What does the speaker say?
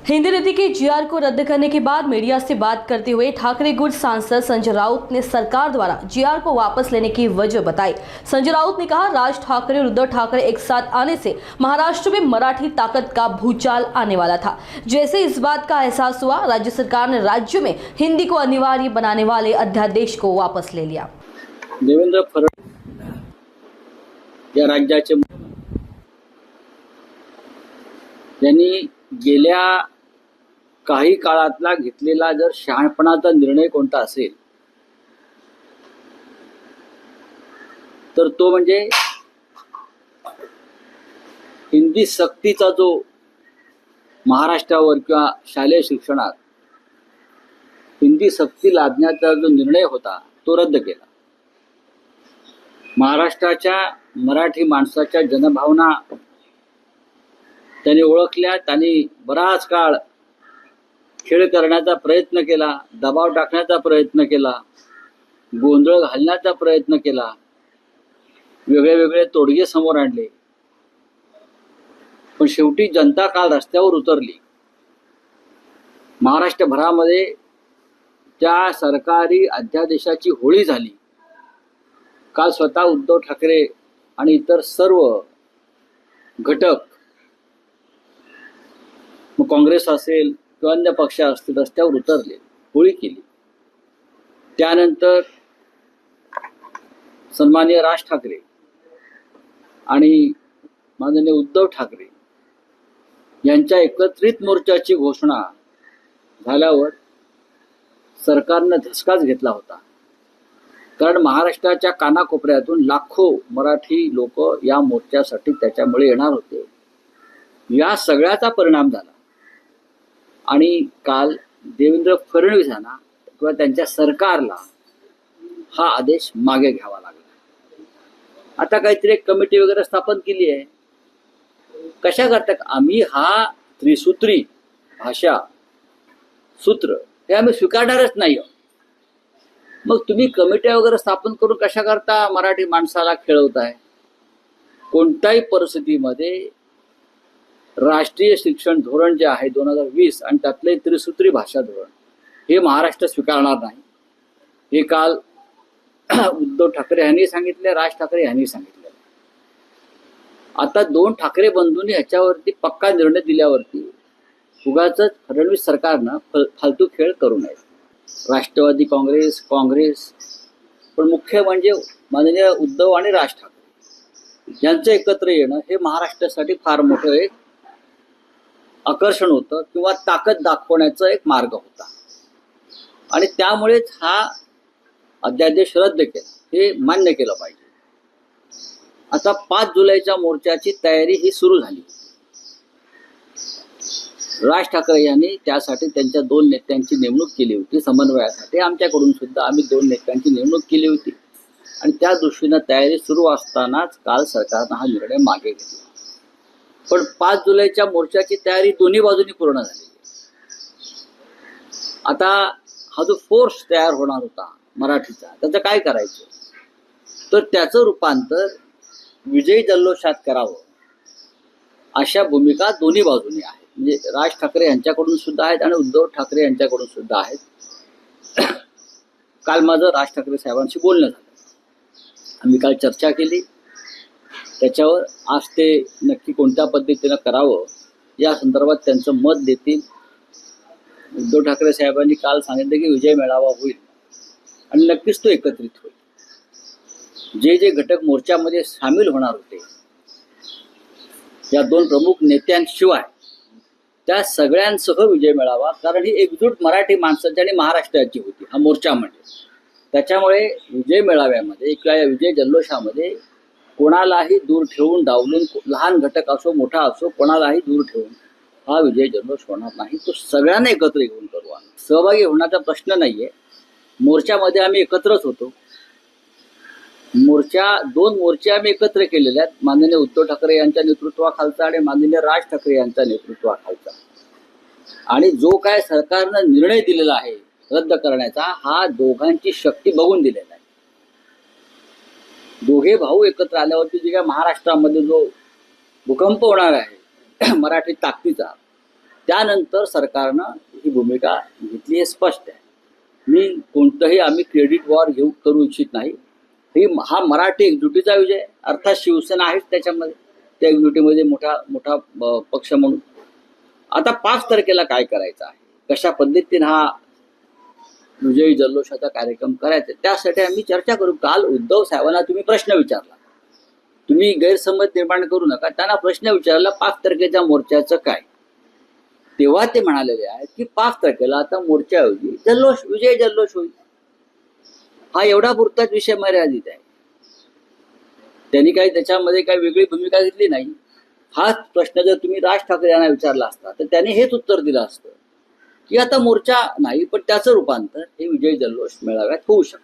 हिंदी नीति के GR को रद्द करने के बाद मीडिया से बात करते हुए ठाकरे गुट सांसद संजय राउत ने सरकार द्वारा जीआर को वापस लेने की वजह बताई। संजय राउत ने कहा, राज ठाकरे और उद्धव ठाकरे एक साथ आने से महाराष्ट्र में मराठी ताकत का भूचाल आने वाला था। जैसे इस बात का एहसास हुआ, राज्य सरकार ने राज्य में हिंदी को अनिवार्य बनाने वाले अध्यादेश को वापस ले लिया। देवेंद्र फडणवीस या राज्याचे त्यांनी गेल्या काही काळातला घेतलेला जर शहाणपणाचा निर्णय कोणता असेल तर तो म्हणजे हिंदी सक्तीचा जो महाराष्ट्रावर किंवा शालेय शिक्षणात हिंदी सक्ती लादण्याचा जो निर्णय होता तो रद्द केला। महाराष्ट्राच्या मराठी माणसाच्या जनभावना त्यांनी ओळखल्या, त्यांनी बराच काळ खेळ करण्याचा प्रयत्न केला, दबाव टाकण्याचा प्रयत्न केला, गोंधळ घालण्याचा प्रयत्न केला, वेगळे वेगळे तोडगे समोर आणले, पण शेवटी जनता काल रस्त्यावर उतरली। महाराष्ट्रभरामध्ये त्या सरकारी अध्यादेशाची होळी झाली। काल स्वतः उद्धव ठाकरे आणि इतर सर्व घटक, मग काँग्रेस असेल किंवा अन्य पक्ष असतील, रस्त्यावर उतरले, होळी केली। त्यानंतर सन्माननीय राज ठाकरे आणि माननीय उद्धव ठाकरे यांच्या एकत्रित मोर्चाची घोषणा झाल्यावर सरकारनं धसकाच घेतला होता, कारण महाराष्ट्राच्या कानाकोपऱ्यातून लाखो मराठी लोक या मोर्चासाठी त्याच्यामुळे येणार होते। या सगळ्याचा परिणाम झाला आणि काल देवेंद्र फडणवीसांना किंवा त्यांच्या सरकारला हा आदेश मागे घ्यावा लागला। आता काहीतरी एक कमिटी वगैरे स्थापन केली आहे। कशा करतात? आम्ही हा त्रिसूत्री भाषा सूत्र हे आम्ही स्वीकारणारच नाही। मग तुम्ही कमिट्या वगैरे स्थापन करून कशा करता मराठी माणसाला खेळवताय? कोणत्याही परिस्थितीमध्ये राष्ट्रीय शिक्षण धोरण जे आहे 2020 आणि त्यातले त्रिसूत्री भाषा धोरण हे महाराष्ट्र स्वीकारणार नाही। हे काल उद्धव ठाकरे यांनी सांगितले, राज ठाकरे यांनी सांगितले। आता दोन ठाकरे बंधूंनी ह्याच्यावरती पक्का निर्णय दिल्यावरती उगाच फडणवीस सरकारनं फालतू खेळ करू नये। राष्ट्रवादी काँग्रेस पण मुख्य म्हणजे माननीय उद्धव आणि राज ठाकरे यांचं एकत्र येणं हे महाराष्ट्रासाठी फार मोठं एक आकर्षण होतं किंवा ताकद दाखवण्याचा एक मार्ग होता आणि त्यामुळेच हा अध्यादेश रद्द केला, हे मान्य केलं पाहिजे। आता 5 जुलैच्या मोर्चाची तयारी ही सुरू झाली। राज ठाकरे यांनी त्यासाठी त्यांच्या 2 नेत्यांची नेमणूक केली होती समन्वयासाठी। आमच्याकडून सुद्धा आम्ही 2 नेत्यांची नेमणूक केली होती आणि त्या दृष्टीनं तयारी सुरू असतानाच काल सरकारनं हा निर्णय मागे घेतला। पण 5 जुलैच्या मोर्चाची तयारी दोन्ही बाजूंनी पूर्ण झाली। आता हा जो फोर्स तयार होणार होता मराठीचा, त्याचं काय करायचं? तर त्याचं रूपांतर विजयी जल्लोषात करावं अशा भूमिका दोन्ही बाजूंनी आहेत। म्हणजे राज ठाकरे यांच्याकडून सुद्धा आहेत आणि उद्धव ठाकरे यांच्याकडून सुद्धा आहेत। काल माझं राज ठाकरे साहेबांशी बोलणं झालं, आम्ही काल चर्चा केली त्याच्यावर। आज ते नक्की कोणत्या पद्धतीनं करावं या संदर्भात त्यांचं मत देतील। उद्धव ठाकरे साहेबांनी काल सांगितलं की विजय मेळावा होईल आणि नक्कीच तो एकत्रित होईल। जे जे घटक मोर्चामध्ये सामील होणार होते या 2 प्रमुख नेत्यांशिवाय त्या सगळ्यांसह विजय मेळावा, कारण ही एकजूट मराठी माणसाची आणि महाराष्ट्राची होती हा मोर्चा म्हणजे। त्याच्यामुळे विजय मेळाव्यामध्ये किंवा या विजय जल्लोषामध्ये कोणालाही दूर ठेवून डावलून, लहान घटक असो मोठा असो, कोणालाही दूर ठेवून हा विजय जल्लोष होणार नाही। तो सगळ्यांना एकत्र घेऊन करू। सहभागी होण्याचा प्रश्न नाहीये। मोर्चामध्ये आम्ही एकत्रच होतो। 2 मोर्चे आम्ही एकत्र केलेले आहेत, माननीय उद्धव ठाकरे यांच्या नेतृत्वाखालचा आणि माननीय राज ठाकरे यांच्या नेतृत्वाखालचा। आणि जो काय सरकारनं निर्णय दिलेला आहे रद्द करण्याचा, हा दोघांची शक्ती बघून दिलेला आहे। दोघे भाऊ एकत्र आल्यावरती जे काय महाराष्ट्रामध्ये जो भूकंप होणार आहे मराठी ताकदीचा, त्यानंतर सरकारनं ही भूमिका घेतली हे स्पष्ट आहे. मी कोणतंही आम्ही क्रेडिट वॉर करू इच्छित नाही. हा मराठी एकजुटीचा विजय, अर्थात शिवसेना आहेच त्याच्यामध्ये, त्या एकजुटीमध्ये मोठा पक्ष म्हणून. आता 5 तारखेला काय करायचं आहे, कशा पद्धतीने हा विजयी जल्लोषाचा कार्यक्रम करायचा, त्यासाठी आम्ही चर्चा करू. काल उद्धव साहेबांना तुम्ही प्रश्न विचारला, तुम्ही गैरसमज निर्माण करू नका. त्यांना प्रश्न विचारला 5 तारखेच्या मोर्चाचं काय, तेव्हा ते म्हणालेले आहेत की 5 तारखेला आता मोर्चाऐवजी विजय जल्लोष होईल. हा एवढा पुरताच विषय मर्यादित आहे. त्यांनी काही त्याच्यामध्ये काही वेगळी भूमिका घेतली नाही. हाच प्रश्न जर तुम्ही राज ठाकरे यांना विचारला असता तर त्यांनी हेच उत्तर दिलं असतं की आता मोर्चा नाही, पण त्याचं रूपांतर हे विजय जल्लोष मेळाव्यात होऊ शकतं.